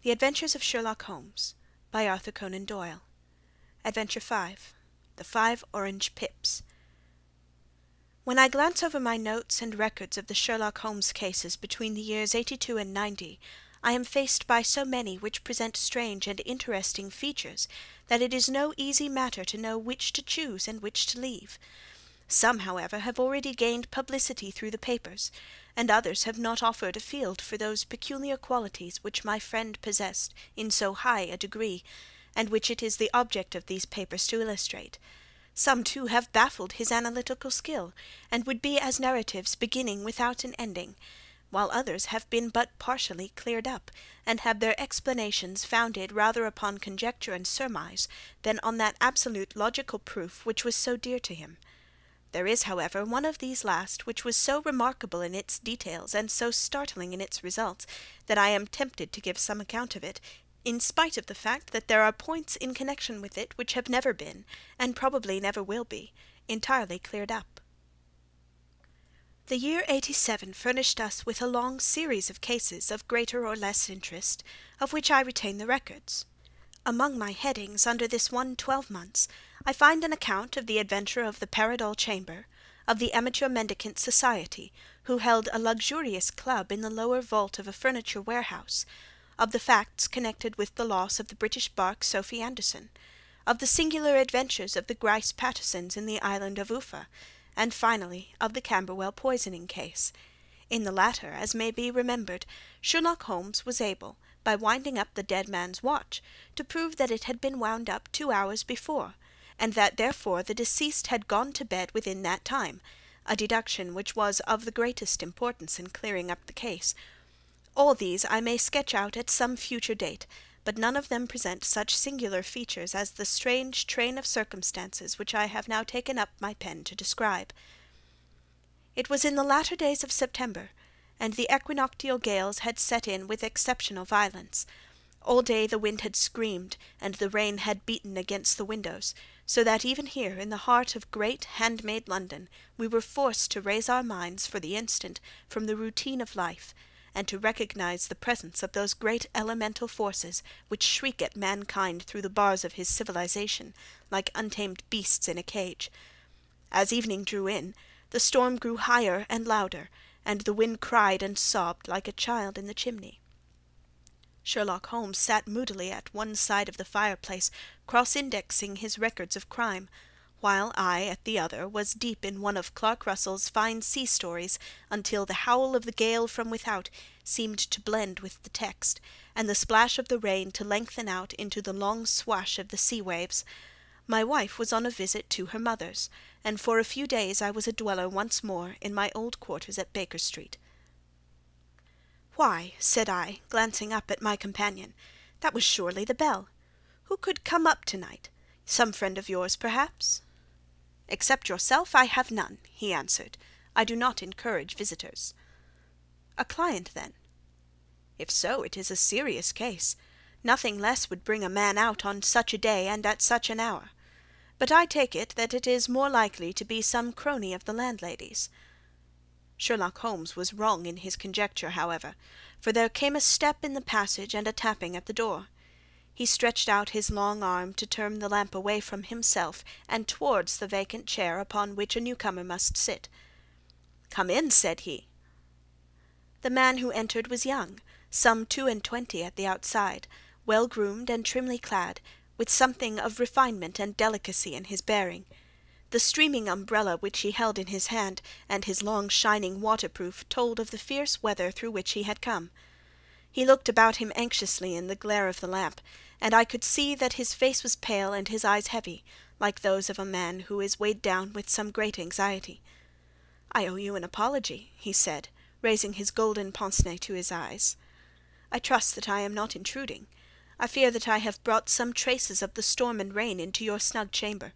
The Adventures of Sherlock Holmes, by Arthur Conan Doyle. Adventure 5. The 5 Orange Pips. When I glance over my notes and records of the Sherlock Holmes cases between the years 82 and 90, I am faced by so many which present strange and interesting features that it is no easy matter to know which to choose and which to leave. Some, however, have already gained publicity through the papers, and others have not offered a field for those peculiar qualities which my friend possessed in so high a degree, and which it is the object of these papers to illustrate. Some, too, have baffled his analytical skill, and would be as narratives beginning without an ending, while others have been but partially cleared up, and have their explanations founded rather upon conjecture and surmise than on that absolute logical proof which was so dear to him. There is, however, one of these last which was so remarkable in its details and so startling in its results that I am tempted to give some account of it, in spite of the fact that there are points in connection with it which have never been, and probably never will be, entirely cleared up. The year 87 furnished us with a long series of cases of greater or less interest, of which I retain the records. Among my headings under this one 12 months, I find an account of the adventure of the Paradol Chamber, of the Amateur Mendicant Society, who held a luxurious club in the lower vault of a furniture warehouse, of the facts connected with the loss of the British bark Sophie Anderson, of the singular adventures of the Grice Pattersons in the island of Uffa, and finally of the Camberwell poisoning case. In the latter, as may be remembered, Sherlock Holmes was able, by winding up the dead man's watch, to prove that it had been wound up 2 hours before, and that therefore the deceased had gone to bed within that time, a deduction which was of the greatest importance in clearing up the case. All these I may sketch out at some future date, but none of them present such singular features as the strange train of circumstances which I have now taken up my pen to describe. It was in the latter days of September, and the equinoctial gales had set in with exceptional violence. All day the wind had screamed, and the rain had beaten against the windows, so that even here, in the heart of great hand-made London, we were forced to raise our minds, for the instant, from the routine of life, and to recognize the presence of those great elemental forces which shriek at mankind through the bars of his civilization, like untamed beasts in a cage. As evening drew in, the storm grew higher and louder, and the wind cried and sobbed like a child in the chimney. Sherlock Holmes sat moodily at one side of the fireplace, cross-indexing his records of crime, while I, at the other, was deep in one of Clark Russell's fine sea stories, until the howl of the gale from without seemed to blend with the text, and the splash of the rain to lengthen out into the long swash of the sea waves. My wife was on a visit to her mother's, and for a few days I was a dweller once more in my old quarters at Baker Street. "Why," said I, glancing up at my companion, "that was surely the bell. Who could come up to-night? Some friend of yours, perhaps?" "Except yourself, I have none," he answered. "I do not encourage visitors." "A client, then?" "If so, it is a serious case. Nothing less would bring a man out on such a day and at such an hour. But I take it that it is more likely to be some crony of the landlady's." Sherlock Holmes was wrong in his conjecture, however, for there came a step in the passage and a tapping at the door. He stretched out his long arm to turn the lamp away from himself and towards the vacant chair upon which a newcomer must sit. "Come in," said he. The man who entered was young, some 22 at the outside, well-groomed and trimly clad, with something of refinement and delicacy in his bearing. The streaming umbrella which he held in his hand, and his long shining waterproof, told of the fierce weather through which he had come. He looked about him anxiously in the glare of the lamp, and I could see that his face was pale and his eyes heavy, like those of a man who is weighed down with some great anxiety. "I owe you an apology," he said, raising his golden pince-nez to his eyes. "I trust that I am not intruding. I fear that I have brought some traces of the storm and rain into your snug chamber."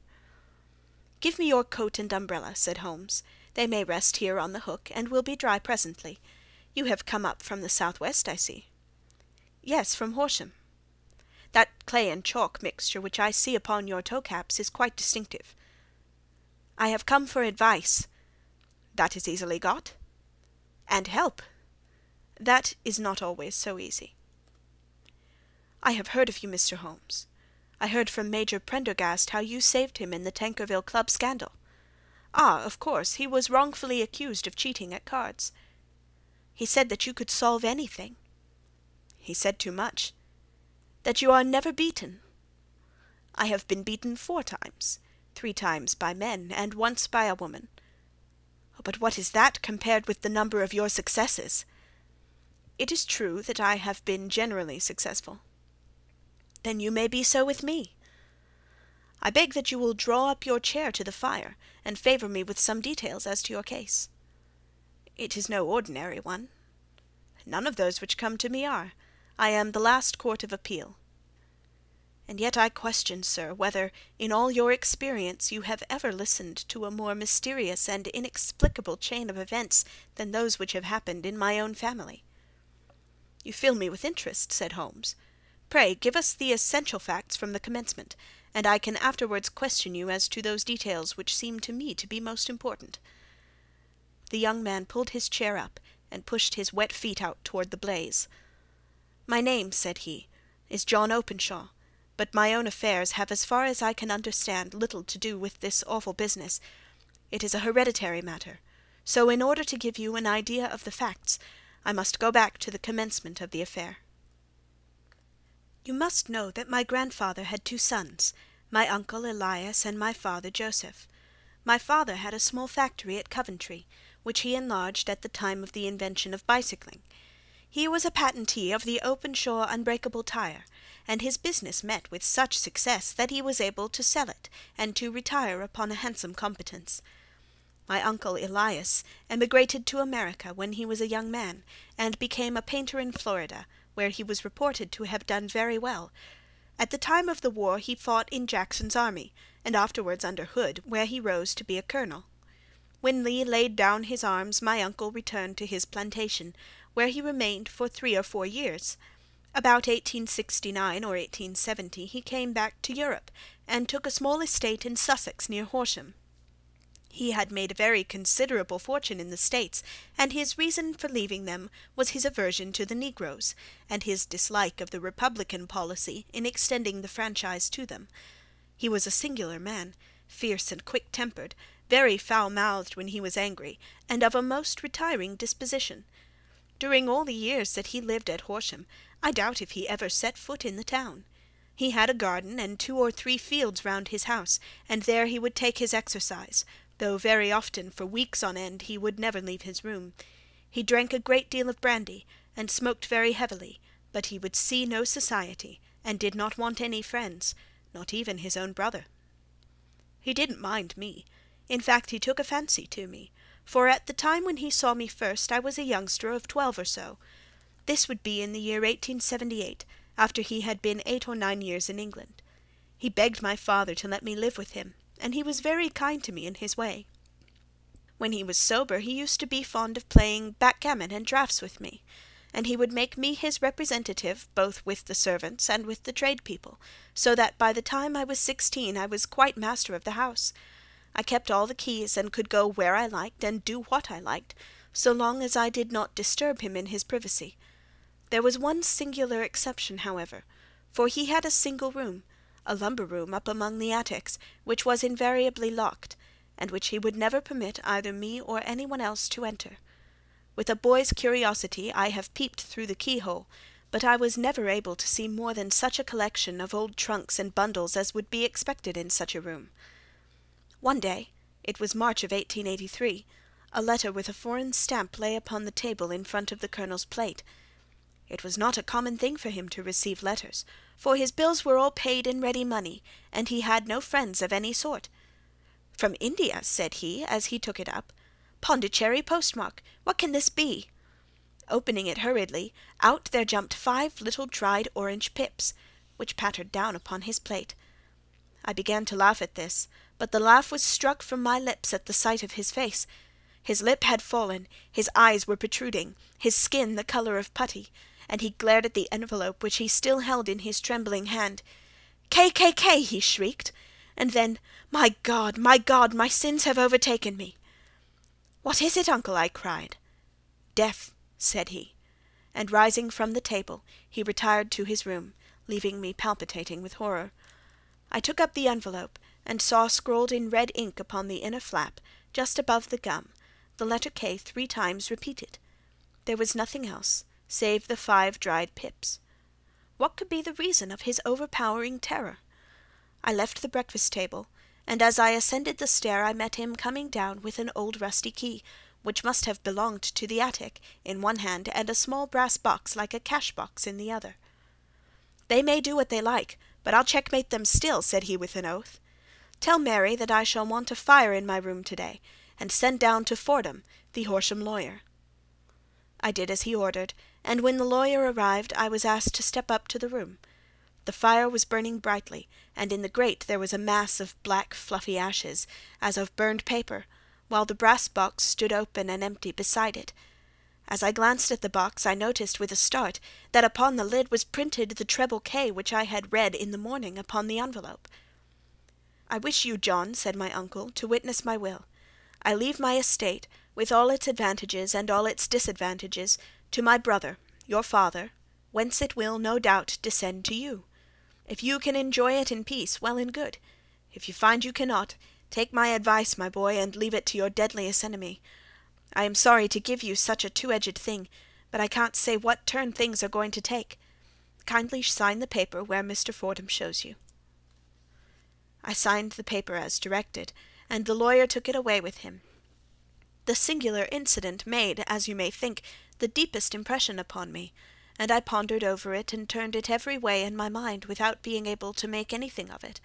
"Give me your coat and umbrella," said Holmes. "They may rest here on the hook, and will be dry presently. You have come up from the south-west, I see." "Yes, from Horsham." "That clay and chalk mixture which I see upon your toe-caps is quite distinctive." "I have come for advice." "That is easily got." "And help." "That is not always so easy." "I have heard of you, Mr. Holmes. I heard from Major Prendergast how you saved him in the Tankerville Club scandal. Ah, of course, he was wrongfully accused of cheating at cards. He said that you could solve anything. He said too much. That you are never beaten. I have been beaten 4 times, 3 times by men, and once by a woman. But what is that compared with the number of your successes? It is true that I have been generally successful. Then you may be so with me. I beg that you will draw up your chair to the fire, and favour me with some details as to your case. It is no ordinary one. None of those which come to me are. I am the last court of appeal. And yet I question, sir, whether, in all your experience, you have ever listened to a more mysterious and inexplicable chain of events than those which have happened in my own family. You fill me with interest, said Holmes. Pray give us the essential facts from the commencement, and I can afterwards question you as to those details which seem to me to be most important. The young man pulled his chair up, and pushed his wet feet out toward the blaze. My name, said he, is John Openshaw, but my own affairs have, as far as I can understand, little to do with this awful business. It is a hereditary matter, so in order to give you an idea of the facts, I must go back to the commencement of the affair. You must know that my grandfather had 2 sons, my uncle Elias and my father Joseph. My father had a small factory at Coventry, which he enlarged at the time of the invention of bicycling. He was a patentee of the Openshaw unbreakable tire, and his business met with such success that he was able to sell it and to retire upon a handsome competence. My uncle Elias emigrated to America when he was a young man, and became a painter in Florida, where he was reported to have done very well. At the time of the war he fought in Jackson's army, and afterwards under Hood, where he rose to be a colonel. When Lee laid down his arms, my uncle returned to his plantation, where he remained for 3 or 4 years. About 1869 or 1870 he came back to Europe, and took a small estate in Sussex near Horsham. He had made a very considerable fortune in the States, and his reason for leaving them was his aversion to the negroes, and his dislike of the Republican policy in extending the franchise to them. He was a singular man, fierce and quick-tempered, very foul-mouthed when he was angry, and of a most retiring disposition. During all the years that he lived at Horsham, I doubt if he ever set foot in the town. He had a garden and 2 or 3 fields round his house, and there he would take his exercise, though very often for weeks on end he would never leave his room. He drank a great deal of brandy, and smoked very heavily, but he would see no society, and did not want any friends, not even his own brother. He didn't mind me. In fact, he took a fancy to me, for at the time when he saw me first I was a youngster of 12 or so. This would be in the year 1878, after he had been 8 or 9 years in England. He begged my father to let me live with him, and he was very kind to me in his way. When he was sober he used to be fond of playing backgammon and draughts with me, and he would make me his representative both with the servants and with the tradespeople, so that by the time I was 16 I was quite master of the house. I kept all the keys, and could go where I liked and do what I liked, so long as I did not disturb him in his privacy. There was one singular exception, however, for he had a single room, a lumber room up among the attics, which was invariably locked, and which he would never permit either me or any one else to enter. With a boy's curiosity I have peeped through the keyhole, but I was never able to see more than such a collection of old trunks and bundles as would be expected in such a room. One day, it was March of 1883, a letter with a foreign stamp lay upon the table in front of the colonel's plate. It was not a common thing for him to receive letters, for his bills were all paid in ready money, and he had no friends of any sort. "From India," said he, as he took it up. "Pondicherry postmark. What can this be?" Opening it hurriedly, out there jumped 5 little dried orange pips, which pattered down upon his plate. I began to laugh at this, but the laugh was struck from my lips at the sight of his face. His lip had fallen, his eyes were protruding, his skin the colour of putty, and he glared at the envelope which he still held in his trembling hand. "K!" he shrieked, and then, my God, my sins have overtaken me." "What is it, uncle?" I cried. "Death," said he, and rising from the table, he retired to his room, leaving me palpitating with horror. I took up the envelope, and saw scrawled in red ink upon the inner flap, just above the gum, the letter K 3 times repeated. There was nothing else, save the 5 dried pips. What could be the reason of his overpowering terror? I left the breakfast-table, and as I ascended the stair I met him coming down with an old rusty key, which must have belonged to the attic, in one hand, and a small brass box like a cash-box in the other. "They may do what they like, but I'll checkmate them still," said he with an oath. "Tell Mary that I shall want a fire in my room to-day, and send down to Fordham, the Horsham lawyer." I did as he ordered, and when the lawyer arrived I was asked to step up to the room. The fire was burning brightly, and in the grate there was a mass of black fluffy ashes, as of burned paper, while the brass box stood open and empty beside it. As I glanced at the box, I noticed with a start that upon the lid was printed the treble K which I had read in the morning upon the envelope. "I wish you, John," said my uncle, "to witness my will. I leave my estate, with all its advantages and all its disadvantages, to my brother, your father, whence it will, no doubt, descend to you. If you can enjoy it in peace, well and good. If you find you cannot, take my advice, my boy, and leave it to your deadliest enemy. I am sorry to give you such a two-edged thing, but I can't say what turn things are going to take. Kindly sign the paper where Mr. Fordham shows you." I signed the paper as directed, and the lawyer took it away with him. The singular incident made, as you may think, the deepest impression upon me, and I pondered over it and turned it every way in my mind without being able to make anything of it.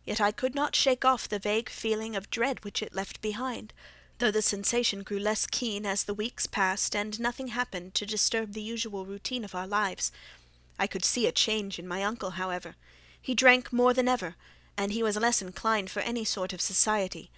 Yet I could not shake off the vague feeling of dread which it left behind, though the sensation grew less keen as the weeks passed and nothing happened to disturb the usual routine of our lives. I could see a change in my uncle, however. He drank more than ever, and he was less inclined for any sort of society.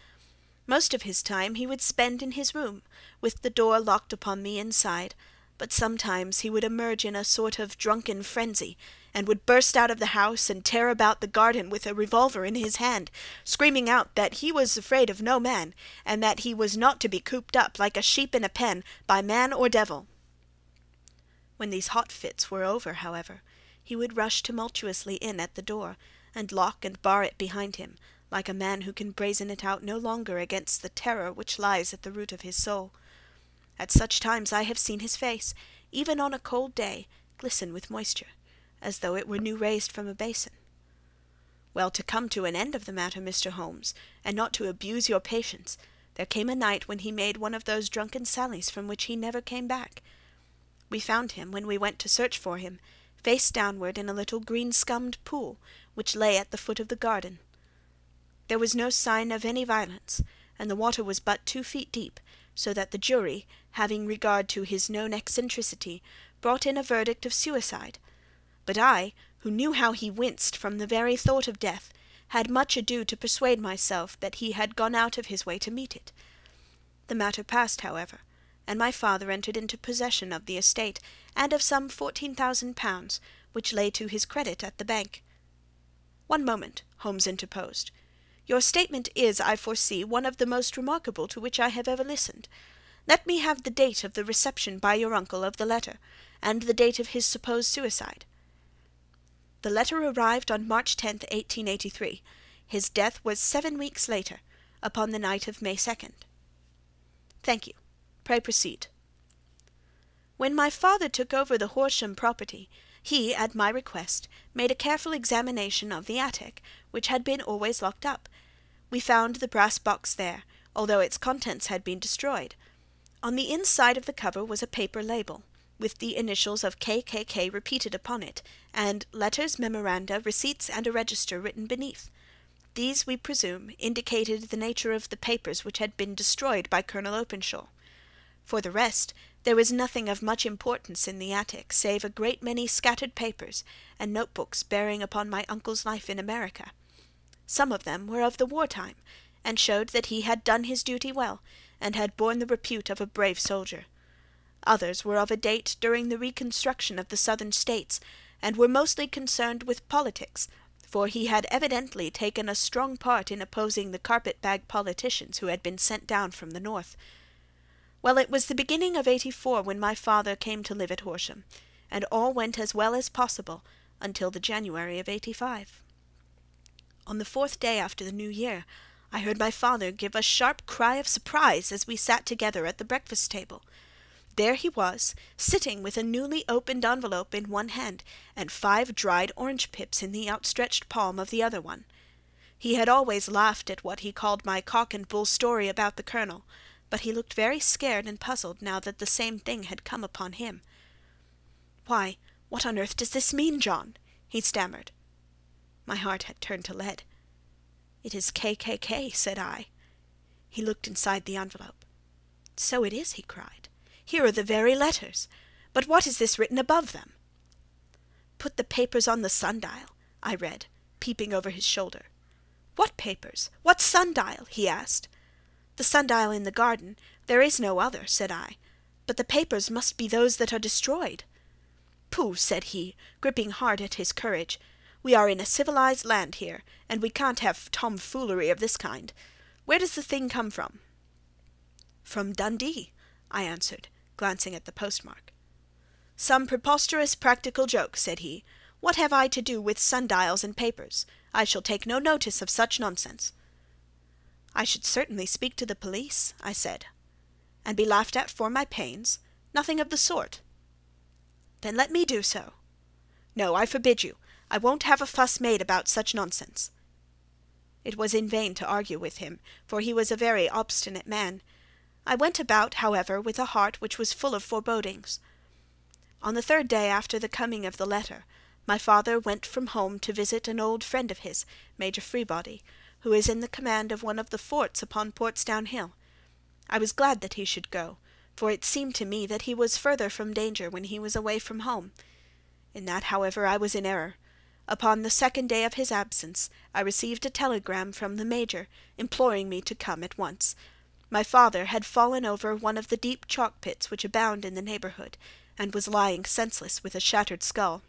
Most of his time he would spend in his room, with the door locked upon the inside, but sometimes he would emerge in a sort of drunken frenzy, and would burst out of the house and tear about the garden with a revolver in his hand, screaming out that he was afraid of no man, and that he was not to be cooped up, like a sheep in a pen, by man or devil. When these hot fits were over, however, he would rush tumultuously in at the door, and lock and bar it behind him, like a man who can brazen it out no longer against the terror which lies at the root of his soul. At such times I have seen his face, even on a cold day, glisten with moisture, as though it were new raised from a basin. Well, to come to an end of the matter, Mr. Holmes, and not to abuse your patience, there came a night when he made one of those drunken sallies from which he never came back. We found him, when we went to search for him, face downward in a little green-scummed pool, which lay at the foot of the garden. There was no sign of any violence, and the water was but 2 feet deep, so that the jury, having regard to his known eccentricity, brought in a verdict of suicide. But I, who knew how he winced from the very thought of death, had much ado to persuade myself that he had gone out of his way to meet it. The matter passed, however, and my father entered into possession of the estate, and of some £14,000, which lay to his credit at the bank. "One moment," Holmes interposed. "Your statement is, I foresee, one of the most remarkable to which I have ever listened. Let me have the date of the reception by your uncle of the letter, and the date of his supposed suicide." "The letter arrived on March 10th, 1883. His death was 7 weeks later, upon the night of May 2nd. "Thank you. Pray proceed." "When my father took over the Horsham property, he, at my request, made a careful examination of the attic, which had been always locked up. We found the brass box there, although its contents had been destroyed. On the inside of the cover was a paper label, with the initials of KKK repeated upon it, and letters, memoranda, receipts, and a register written beneath. These, we presume, indicated the nature of the papers which had been destroyed by Colonel Openshaw. For the rest, there was nothing of much importance in the attic, save a great many scattered papers, and notebooks bearing upon my uncle's life in America. Some of them were of the war-time, and showed that he had done his duty well, and had borne the repute of a brave soldier. Others were of a date during the reconstruction of the Southern States, and were mostly concerned with politics, for he had evidently taken a strong part in opposing the carpet-bag politicians who had been sent down from the North. Well, it was the beginning of '84 when my father came to live at Horsham, and all went as well as possible until the January of '85. On the 4th day after the New Year, I heard my father give a sharp cry of surprise as we sat together at the breakfast table. There he was, sitting with a newly opened envelope in one hand and 5 dried orange pips in the outstretched palm of the other one. He had always laughed at what he called my cock-and-bull story about the Colonel, but he looked very scared and puzzled now that the same thing had come upon him. "Why, what on earth does this mean, John?" he stammered. My heart had turned to lead. "It is KKK," said I. He looked inside the envelope. "So it is," he cried. "Here are the very letters. But what is this written above them?" "Put the papers on the sundial," I read, peeping over his shoulder. "What papers? What sundial?" he asked. "The sundial in the garden. There is no other," said I. "But the papers must be those that are destroyed." "Pooh!" said he, gripping hard at his courage. "We are in a civilized land here, and we can't have tomfoolery of this kind. Where does the thing come from?" "From Dundee," I answered, glancing at the postmark. "Some preposterous practical joke," said he. "What have I to do with sundials and papers? I shall take no notice of such nonsense." "I should certainly speak to the police," I said. "And be laughed at for my pains? Nothing of the sort." "Then let me do so." "No, I forbid you. I won't have a fuss made about such nonsense." It was in vain to argue with him, for he was a very obstinate man. I went about, however, with a heart which was full of forebodings. On the 3rd day after the coming of the letter, my father went from home to visit an old friend of his, Major Freebody, who is in the command of one of the forts upon Portsdown Hill. I was glad that he should go, for it seemed to me that he was further from danger when he was away from home. In that, however, I was in error. Upon the 2nd day of his absence, I received a telegram from the Major, imploring me to come at once. My father had fallen over one of the deep chalk pits which abound in the neighbourhood, and was lying senseless with a shattered skull.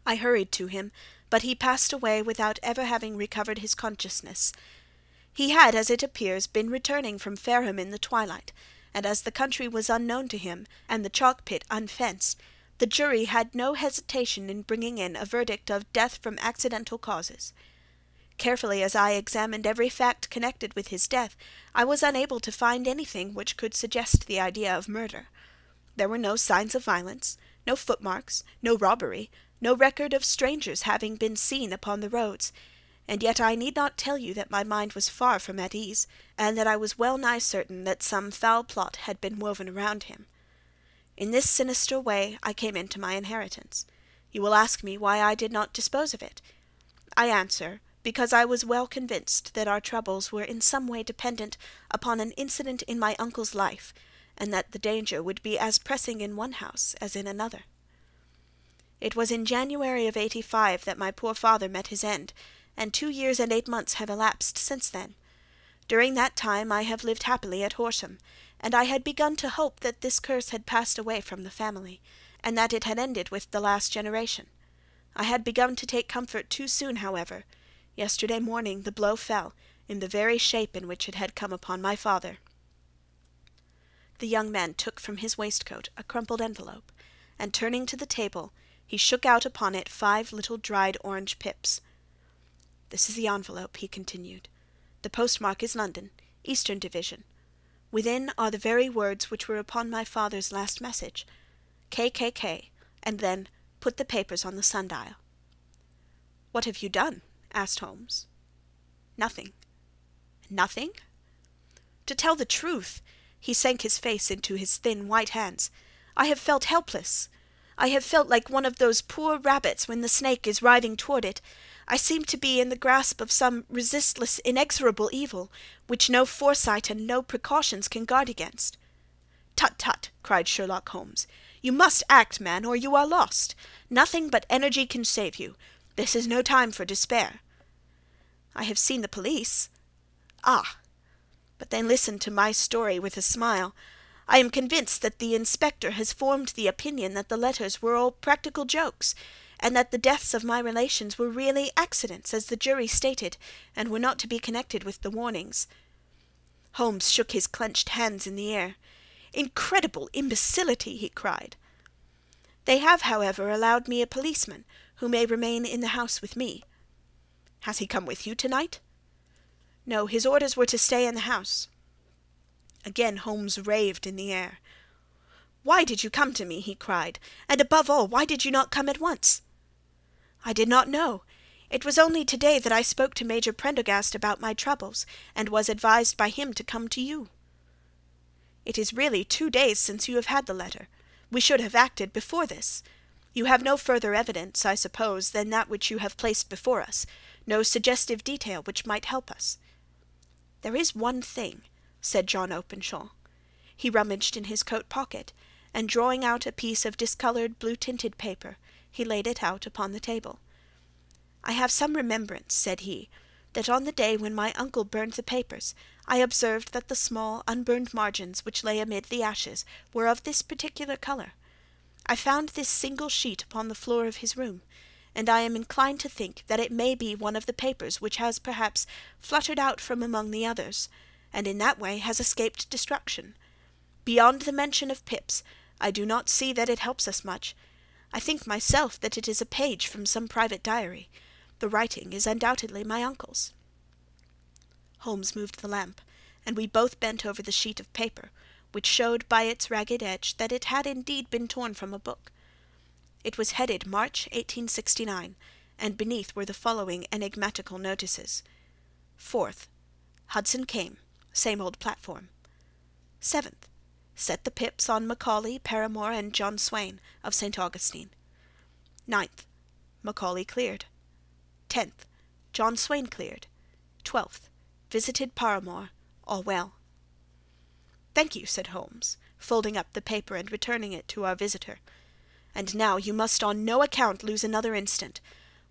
I hurried to him, but he passed away without ever having recovered his consciousness. He had, as it appears, been returning from Fareham in the twilight, and as the country was unknown to him, and the chalk pit unfenced, the jury had no hesitation in bringing in a verdict of death from accidental causes. Carefully as I examined every fact connected with his death, I was unable to find anything which could suggest the idea of murder. There were no signs of violence, no footmarks, no robbery, no record of strangers having been seen upon the roads, and yet I need not tell you that my mind was far from at ease, and that I was well nigh certain that some foul plot had been woven around him. In this sinister way I came into my inheritance. You will ask me why I did not dispose of it. I answer, because I was well convinced that our troubles were in some way dependent upon an incident in my uncle's life, and that the danger would be as pressing in one house as in another. It was in January of '85 that my poor father met his end, and 2 years and 8 months have elapsed since then. During that time I have lived happily at Horsham, and I had begun to hope that this curse had passed away from the family, and that it had ended with the last generation. I had begun to take comfort too soon, however. Yesterday morning the blow fell, in the very shape in which it had come upon my father. The young man took from his waistcoat a crumpled envelope, and turning to the table, he shook out upon it 5 little dried orange pips. "This is the envelope," he continued. "The postmark is London, Eastern Division. Within are the very words which were upon my father's last message, KKK, and then put the papers on the sundial." "What have you done?" asked Holmes. "Nothing." "Nothing?" "To tell the truth," he sank his face into his thin white hands, "I have felt helpless. I have felt like one of those poor rabbits when the snake is writhing toward it. I seem to be in the grasp of some resistless, inexorable evil, which no foresight and no precautions can guard against." "Tut, tut!" cried Sherlock Holmes. "You must act, man, or you are lost. Nothing but energy can save you. This is no time for despair." "I have seen the police." "Ah! But then listen to my story with a smile. I am convinced that the inspector has formed the opinion that the letters were all practical jokes, and that the deaths of my relations were really accidents, as the jury stated, and were not to be connected with the warnings." Holmes shook his clenched hands in the air. "Incredible imbecility!" he cried. "They have, however, allowed me a policeman, who may remain in the house with me." "Has he come with you to-night?" "No, his orders were to stay in the house." Again Holmes raved in the air. "Why did you come to me?" he cried. "And above all, why did you not come at once?" "I did not know. It was only to-day that I spoke to Major Prendergast about my troubles, and was advised by him to come to you." "It is really 2 days since you have had the letter. We should have acted before this. You have no further evidence, I suppose, than that which you have placed before us, no suggestive detail which might help us." "There is one thing," said John Openshaw. He rummaged in his coat pocket, and drawing out a piece of discoloured blue-tinted paper, he laid it out upon the table. "I have some remembrance," said he, "that on the day when my uncle burned the papers, I observed that the small unburned margins which lay amid the ashes were of this particular colour. I found this single sheet upon the floor of his room, and I am inclined to think that it may be one of the papers which has perhaps fluttered out from among the others, and in that way has escaped destruction. Beyond the mention of Pip's, I do not see that it helps us much. I think myself that it is a page from some private diary. The writing is undoubtedly my uncle's." Holmes moved the lamp, and we both bent over the sheet of paper, which showed by its ragged edge that it had indeed been torn from a book. It was headed March 1869, and beneath were the following enigmatical notices: 4th. Hudson came. Same old platform. 7th. Set the Pips on Macaulay, Paramore, and John Swain, of St. Augustine. 9th. Macaulay cleared. 10th. John Swain cleared. 12th. Visited Paramore. All well. "Thank you," said Holmes, folding up the paper and returning it to our visitor. "And now you must on no account lose another instant.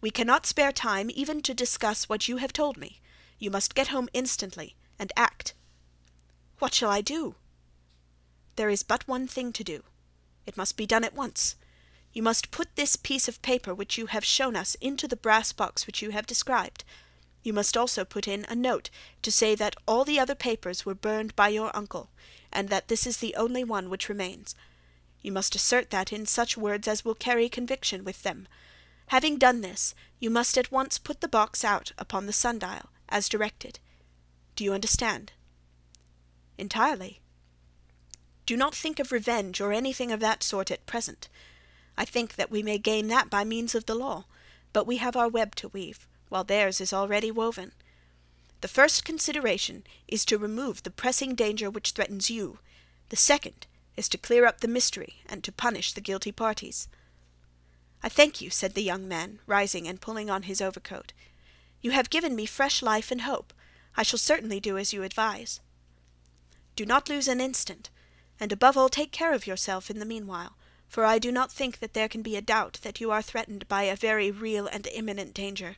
We cannot spare time even to discuss what you have told me. You must get home instantly, and act." "What shall I do?" "There is but one thing to do. It must be done at once. You must put this piece of paper which you have shown us into the brass box which you have described. You must also put in a note to say that all the other papers were burned by your uncle, and that this is the only one which remains. You must assert that in such words as will carry conviction with them. Having done this, you must at once put the box out upon the sundial, as directed. Do you understand?" "Entirely." "Do not think of revenge or anything of that sort at present. I think that we may gain that by means of the law, but we have our web to weave, while theirs is already woven. The first consideration is to remove the pressing danger which threatens you. The second is to clear up the mystery and to punish the guilty parties." "I thank you," said the young man, rising and pulling on his overcoat. "You have given me fresh life and hope. I shall certainly do as you advise." "Do not lose an instant, and above all take care of yourself in the meanwhile, for I do not think that there can be a doubt that you are threatened by a very real and imminent danger.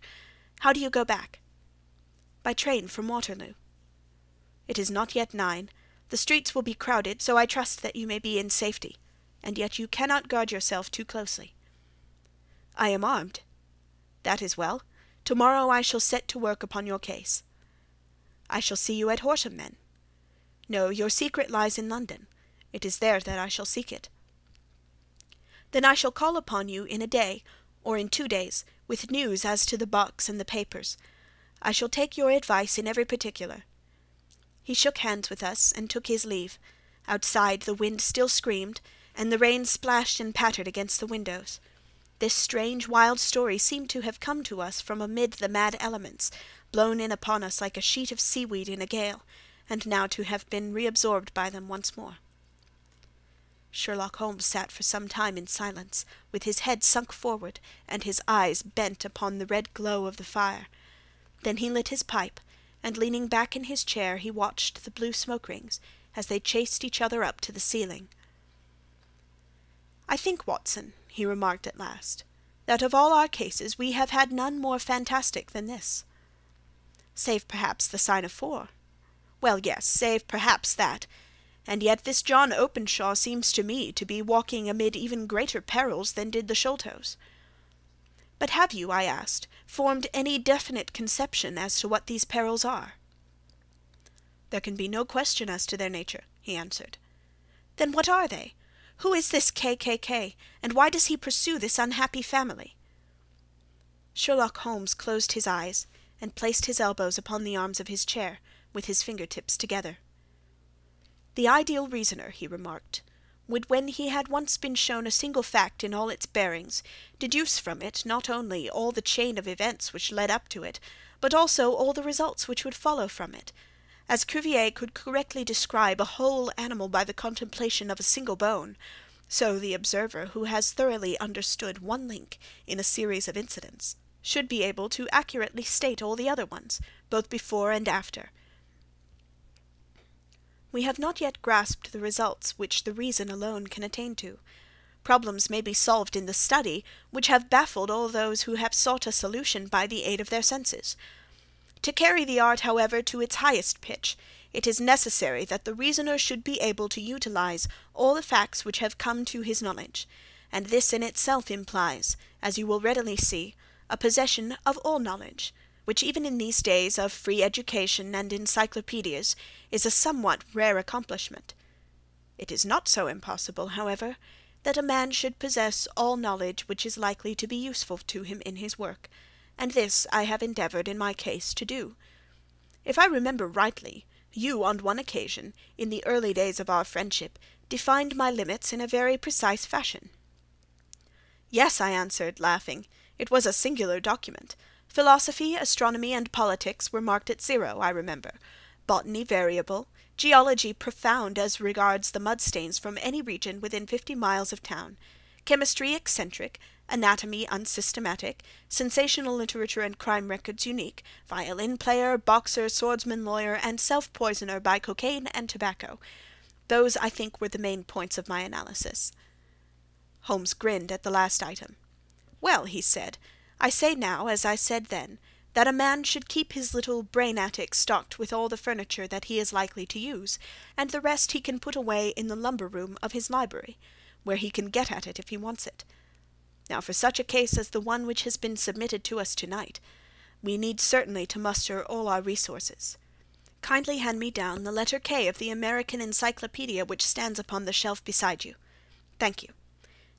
How do you go back?" "By train from Waterloo." "It is not yet 9. The streets will be crowded, so I trust that you may be in safety, and yet you cannot guard yourself too closely." "I am armed." "That is well. To-morrow I shall set to work upon your case." "I shall see you at Horsham, then." "No, your secret lies in London. It is there that I shall seek it." "Then I shall call upon you in a day, or in 2 days, with news as to the box and the papers. I shall take your advice in every particular." He shook hands with us and took his leave. Outside the wind still screamed, and the rain splashed and pattered against the windows. This strange, wild story seemed to have come to us from amid the mad elements, blown in upon us like a sheet of seaweed in a gale, and now to have been reabsorbed by them once more. Sherlock Holmes sat for some time in silence, with his head sunk forward, and his eyes bent upon the red glow of the fire. Then he lit his pipe, and leaning back in his chair he watched the blue smoke-rings as they chased each other up to the ceiling. "I think, Watson," he remarked at last, "that of all our cases we have had none more fantastic than this." "Save perhaps the sign of 4. "Well, yes, save perhaps that. And yet this John Openshaw seems to me to be walking amid even greater perils than did the Sholtos." "But have you," I asked, "formed any definite conception as to what these perils are?" "There can be no question as to their nature," he answered. "Then what are they? Who is this K., and why does he pursue this unhappy family?" Sherlock Holmes closed his eyes and placed his elbows upon the arms of his chair, with his finger-tips together. "The ideal reasoner," he remarked, "would, when he had once been shown a single fact in all its bearings, deduce from it not only all the chain of events which led up to it, but also all the results which would follow from it. As Cuvier could correctly describe a whole animal by the contemplation of a single bone, so the observer, who has thoroughly understood one link in a series of incidents, should be able to accurately state all the other ones, both before and after. We have not yet grasped the results which the reason alone can attain to. Problems may be solved in the study which have baffled all those who have sought a solution by the aid of their senses. To carry the art, however, to its highest pitch, it is necessary that the reasoner should be able to utilize all the facts which have come to his knowledge, and this in itself implies, as you will readily see, a possession of all knowledge, which even in these days of free education and encyclopedias is a somewhat rare accomplishment. It is not so impossible, however, that a man should possess all knowledge which is likely to be useful to him in his work, and this I have endeavoured in my case to do. If I remember rightly, you, on one occasion, in the early days of our friendship, defined my limits in a very precise fashion." "Yes," I answered, laughing, "it was a singular document. Philosophy, astronomy, and politics were marked at 0, I remember. Botany variable, geology profound as regards the mud-stains from any region within 50 miles of town, chemistry eccentric, anatomy unsystematic, sensational literature and crime records unique, violin-player, boxer, swordsman, lawyer, and self-poisoner by cocaine and tobacco. Those, I think, were the main points of my analysis." Holmes grinned at the last item. "Well," he said, "I say now, as I said then, that a man should keep his little brain-attic stocked with all the furniture that he is likely to use, and the rest he can put away in the lumber-room of his library, where he can get at it if he wants it. Now for such a case as the one which has been submitted to us to-night, we need certainly to muster all our resources. Kindly hand me down the letter K of the American Encyclopedia which stands upon the shelf beside you. Thank you.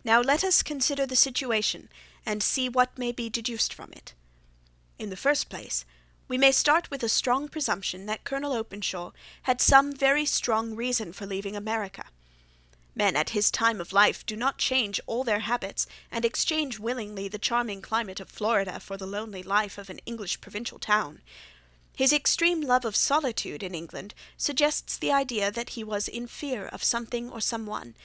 Now let us consider the situation, and see what may be deduced from it. In the first place, we may start with a strong presumption that Colonel Openshaw had some very strong reason for leaving America. Men at his time of life do not change all their habits and exchange willingly the charming climate of Florida for the lonely life of an English provincial town. His extreme love of solitude in England suggests the idea that he was in fear of something or someone,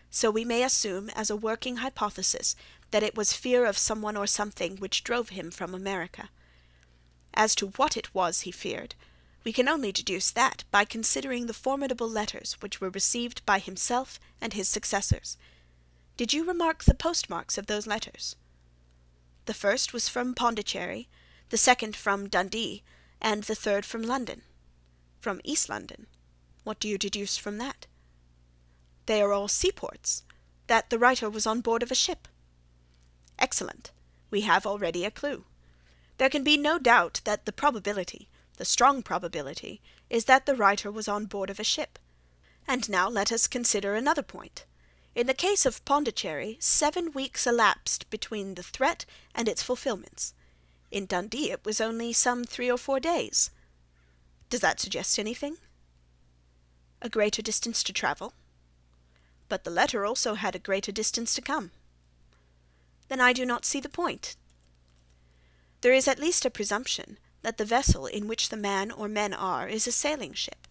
so we may assume as a working hypothesis that it was fear of someone or something which drove him from America. As to what it was he feared, we can only deduce that by considering the formidable letters which were received by himself and his successors. Did you remark the postmarks of those letters? The first was from Pondicherry, the second from Dundee, and the third from London. From East London. What do you deduce from that? They are all seaports. That the writer was on board of a ship. Excellent. We have already a clue. There can be no doubt that the probability, the strong probability, is that the writer was on board of a ship. And now let us consider another point. In the case of Pondicherry, 7 weeks elapsed between the threat and its fulfilments. In Dundee it was only some 3 or 4 days. Does that suggest anything? A greater distance to travel? But the letter also had a greater distance to come. Then I do not see the point. There is at least a presumption that the vessel in which the man or men are is a sailing ship.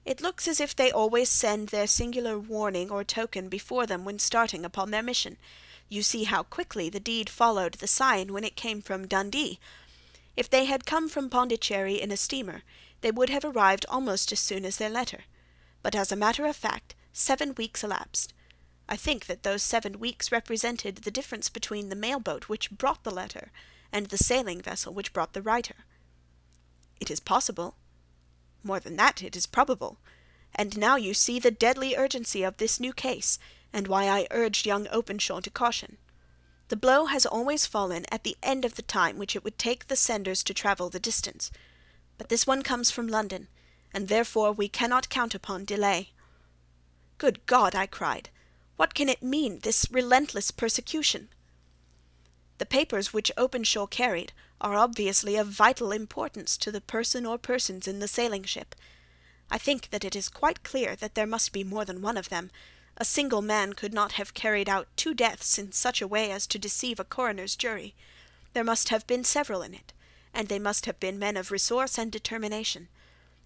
It looks as if they always send their singular warning or token before them when starting upon their mission. You see how quickly the deed followed the sign when it came from Dundee. If they had come from Pondicherry in a steamer, they would have arrived almost as soon as their letter. But as a matter of fact, 7 weeks elapsed. I think that those 7 weeks represented the difference between the mail-boat which brought the letter and the sailing vessel which brought the writer. It is possible. More than that, it is probable. And now you see the deadly urgency of this new case, and why I urged young Openshaw to caution. The blow has always fallen at the end of the time which it would take the senders to travel the distance. But this one comes from London, and therefore we cannot count upon delay. Good God, I cried, what can it mean, this relentless persecution? The papers which Openshaw carried are obviously of vital importance to the person or persons in the sailing ship. I think that it is quite clear that there must be more than one of them. A single man could not have carried out 2 deaths in such a way as to deceive a coroner's jury. There must have been several in it, and they must have been men of resource and determination.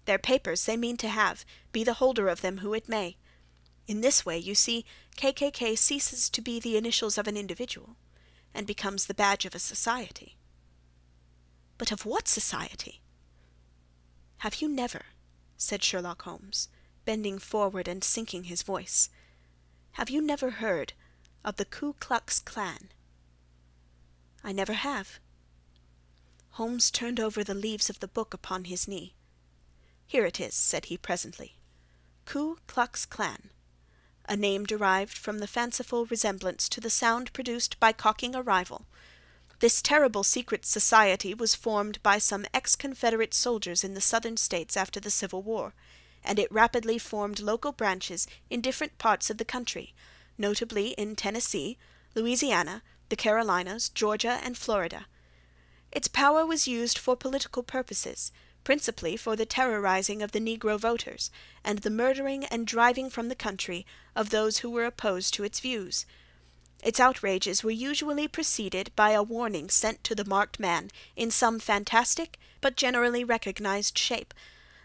Their papers they mean to have, be the holder of them who it may. In this way, you see, KKK ceases to be the initials of an individual, and becomes the badge of a society. But of what society? Have you never, said Sherlock Holmes, bending forward and sinking his voice, have you never heard of the Ku Klux Klan? I never have. Holmes turned over the leaves of the book upon his knee. Here it is, said he presently. Ku Klux Klan, a name derived from the fanciful resemblance to the sound produced by cocking a rifle. This terrible secret society was formed by some ex-Confederate soldiers in the Southern States after the Civil War, and it rapidly formed local branches in different parts of the country, notably in Tennessee, Louisiana, the Carolinas, Georgia, and Florida. Its power was used for political purposes, principally for the terrorizing of the Negro voters, and the murdering and driving from the country of those who were opposed to its views. Its outrages were usually preceded by a warning sent to the marked man in some fantastic but generally recognized shape,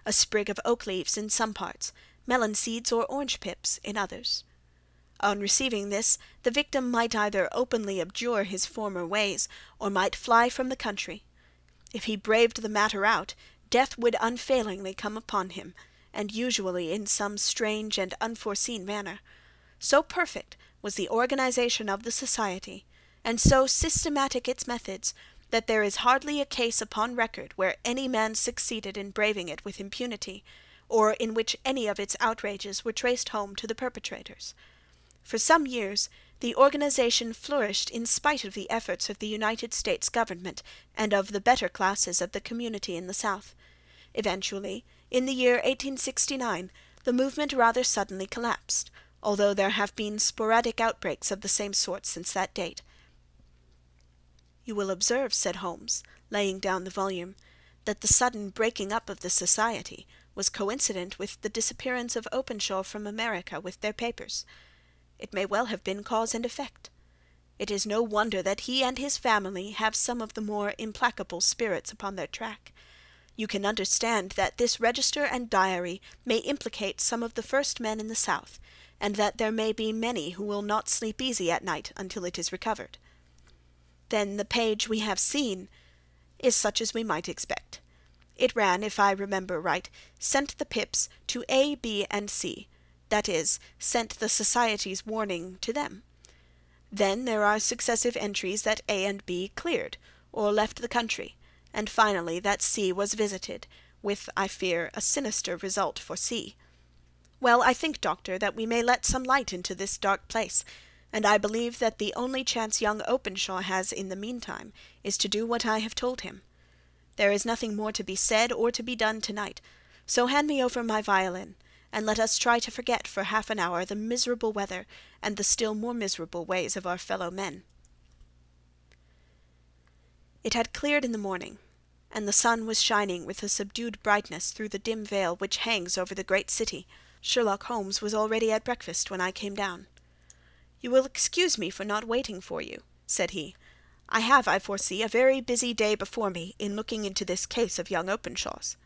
a sprig of oak leaves in some parts, melon seeds or orange pips in others. On receiving this, the victim might either openly abjure his former ways, or might fly from the country. If he braved the matter out, death would unfailingly come upon him, and usually in some strange and unforeseen manner. So perfect was the organization of the society, and so systematic its methods, that there is hardly a case upon record where any man succeeded in braving it with impunity, or in which any of its outrages were traced home to the perpetrators. For some years the organization flourished in spite of the efforts of the United States government and of the better classes of the community in the South. Eventually, in the year 1869, the movement rather suddenly collapsed, although there have been sporadic outbreaks of the same sort since that date. You will observe, said Holmes, laying down the volume, that the sudden breaking up of the society was coincident with the disappearance of Openshaw from America with their papers. It may well have been cause and effect. It is no wonder that he and his family have some of the more implacable spirits upon their track. You can understand that this register and diary may implicate some of the first men in the South, and that there may be many who will not sleep easy at night until it is recovered. Then the page we have seen is such as we might expect. It ran, if I remember right, sent the pips to A, B, and C, that is, sent the society's warning to them. Then there are successive entries that A and B cleared, or left the country, and finally that C was visited, with, I fear, a sinister result for C. Well, I think, Doctor, that we may let some light into this dark place, and I believe that the only chance young Openshaw has in the meantime is to do what I have told him. There is nothing more to be said or to be done tonight, so hand me over my violin, and let us try to forget for half an hour the miserable weather and the still more miserable ways of our fellow men. It had cleared in the morning, and the sun was shining with a subdued brightness through the dim veil which hangs over the great city. Sherlock Holmes was already at breakfast when I came down. "You will excuse me for not waiting for you," said he. "I have, I foresee, a very busy day before me in looking into this case of young Openshaw's."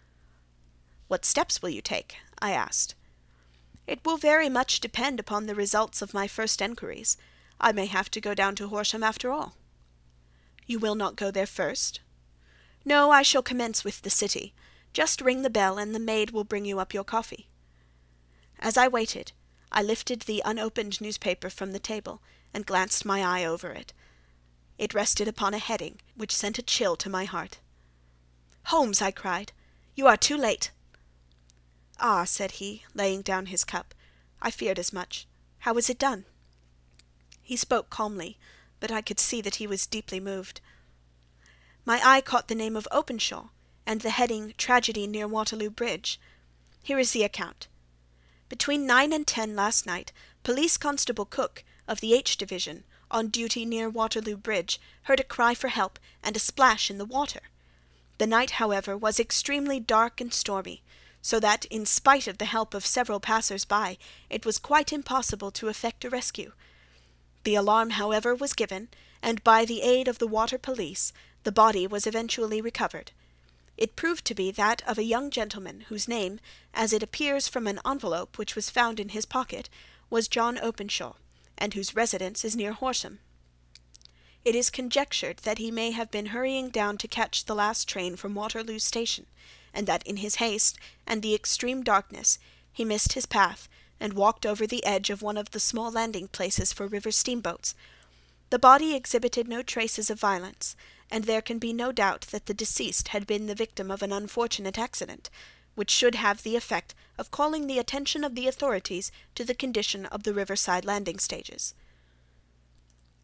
"What steps will you take?" I asked. "It will very much depend upon the results of my first enquiries. I may have to go down to Horsham after all." "You will not go there first?" "No, I shall commence with the city. Just ring the bell, and the maid will bring you up your coffee." As I waited, I lifted the unopened newspaper from the table, and glanced my eye over it. It rested upon a heading which sent a chill to my heart. "Holmes!" I cried, "you are too late." "Ah," said he, laying down his cup, "I feared as much. How was it done?" He spoke calmly, but I could see that he was deeply moved. "My eye caught the name of Openshaw, and the heading, 'Tragedy near Waterloo Bridge.' Here is the account. Between 9 and 10 last night, Police Constable Cook, of the H Division, on duty near Waterloo Bridge, heard a cry for help and a splash in the water. The night, however, was extremely dark and stormy, so that, in spite of the help of several passers-by, it was quite impossible to effect a rescue. The alarm, however, was given, and by the aid of the water police, the body was eventually recovered. It proved to be that of a young gentleman, whose name, as it appears from an envelope which was found in his pocket, was John Openshaw, and whose residence is near Horsham. It is conjectured that he may have been hurrying down to catch the last train from Waterloo Station, and that in his haste and the extreme darkness he missed his path and walked over the edge of one of the small landing-places for river steamboats. The body exhibited no traces of violence, and there can be no doubt that the deceased had been the victim of an unfortunate accident, which should have the effect of calling the attention of the authorities to the condition of the riverside landing-stages.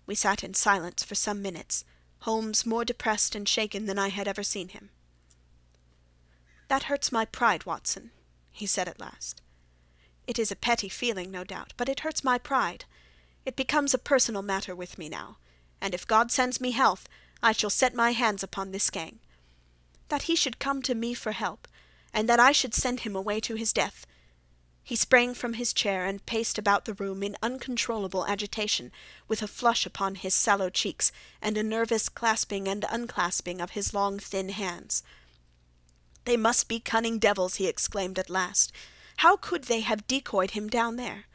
We sat in silence for some minutes, Holmes more depressed and shaken than I had ever seen him. "That hurts my pride, Watson," he said at last. "It is a petty feeling, no doubt, but it hurts my pride. It becomes a personal matter with me now, and if God sends me health, I shall set my hands upon this gang. That he should come to me for help, and that I should send him away to his death." He sprang from his chair and paced about the room in uncontrollable agitation, with a flush upon his sallow cheeks and a nervous clasping and unclasping of his long thin hands. "They must be cunning devils," he exclaimed at last. "How could they have decoyed him down there?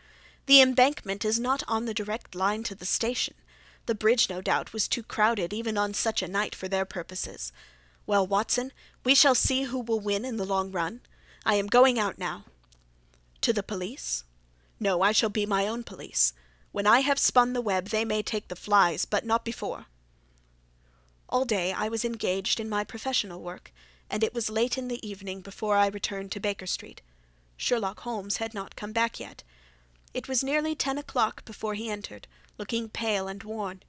The embankment is not on the direct line to the station. The bridge, no doubt, was too crowded even on such a night for their purposes. Well, Watson, we shall see who will win in the long run. I am going out now." "To the police?" "No, I shall be my own police. When I have spun the web they may take the flies, but not before." All day I was engaged in my professional work, and it was late in the evening before I returned to Baker Street. Sherlock Holmes had not come back yet. It was nearly 10 o'clock before he entered, looking pale and worn.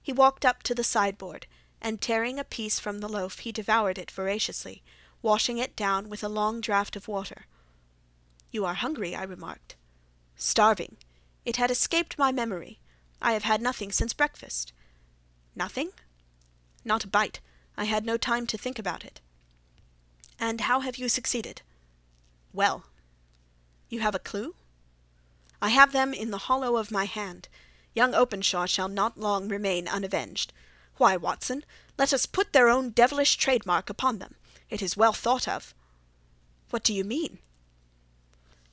He walked up to the sideboard, and tearing a piece from the loaf he devoured it voraciously, washing it down with a long draught of water. "You are hungry," I remarked. "Starving. It had escaped my memory. I have had nothing since breakfast." "Nothing?" "Not a bite. I had no time to think about it." "And how have you succeeded?" "Well." "You have a clue?" "I have them in the hollow of my hand. Young Openshaw shall not long remain unavenged. Why, Watson, let us put their own devilish trademark upon them. It is well thought of." "What do you mean?"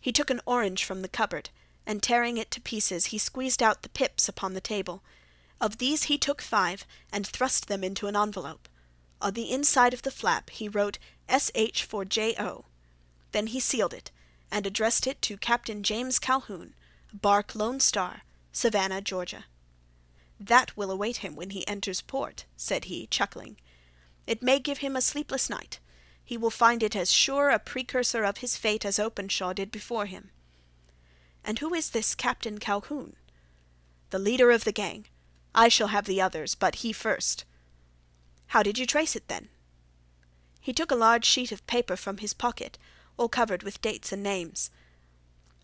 He took an orange from the cupboard, and tearing it to pieces he squeezed out the pips upon the table. Of these he took 5 and thrust them into an envelope. On the inside of the flap he wrote S.H. for J.O. Then he sealed it, and addressed it to Captain James Calhoun, bark Lone Star, Savannah, Georgia. "That will await him when he enters port," said he, chuckling. "It may give him a sleepless night. He will find it as sure a precursor of his fate as Openshaw did before him." "And who is this Captain Calhoun?" "The leader of the gang. I shall have the others, but he first." "How did you trace it, then?" He took a large sheet of paper from his pocket, all covered with dates and names.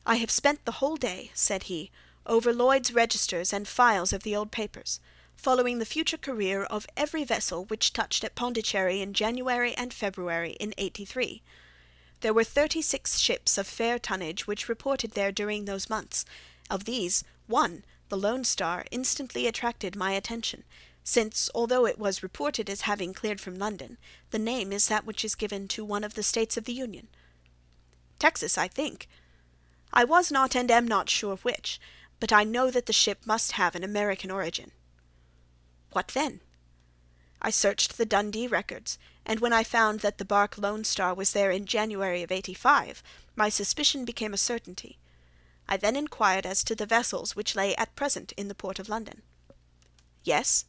"I have spent the whole day," said he, "over Lloyd's registers and files of the old papers, following the future career of every vessel which touched at Pondicherry in January and February in '83. There were 36 ships of fair tonnage which reported there during those months. Of these, one, the Lone Star, instantly attracted my attention, since, although it was reported as having cleared from London, the name is that which is given to one of the states of the Union." "Texas, I think." "I was not and am not sure which, but I know that the ship must have an American origin." "What then?" "I searched the Dundee records, and when I found that the bark Lone Star was there in January of '85, my suspicion became a certainty. I then inquired as to the vessels which lay at present in the port of London." "Yes?"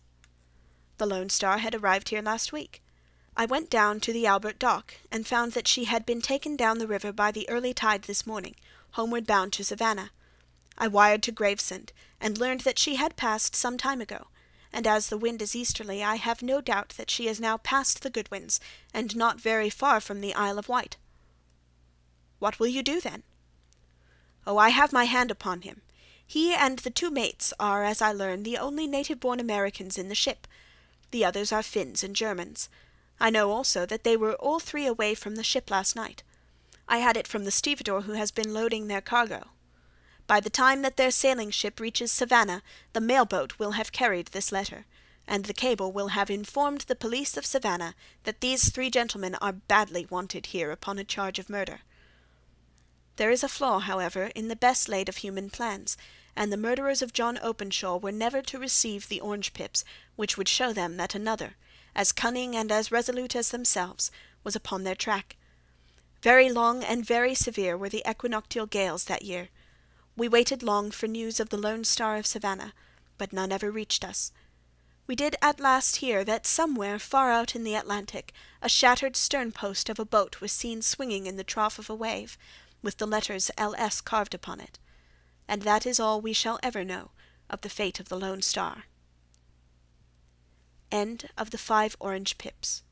"The Lone Star had arrived here last week. I went down to the Albert Dock, and found that she had been taken down the river by the early tide this morning, homeward bound to Savannah. I wired to Gravesend, and learned that she had passed some time ago, and as the wind is easterly, I have no doubt that she is now past the Goodwins, and not very far from the Isle of Wight." "What will you do, then?" "Oh, I have my hand upon him. He and the 2 mates are, as I learn, the only native-born Americans in the ship. The others are Finns and Germans. I know also that they were all 3 away from the ship last night. I had it from the stevedore who has been loading their cargo. By the time that their sailing ship reaches Savannah, the mail-boat will have carried this letter, and the cable will have informed the police of Savannah that these 3 gentlemen are badly wanted here upon a charge of murder. There is a flaw, however, in the best laid of human plans, and the murderers of John Openshaw were never to receive the orange pips, which would show them that another, as cunning and as resolute as themselves, was upon their track. Very long and very severe were the equinoctial gales that year. We waited long for news of the Lone Star of Savannah, but none ever reached us. We did at last hear that somewhere far out in the Atlantic a shattered stern-post of a boat was seen swinging in the trough of a wave, with the letters L.S. carved upon it. And that is all we shall ever know of the fate of the Lone Star. End of the 5 Orange Pips.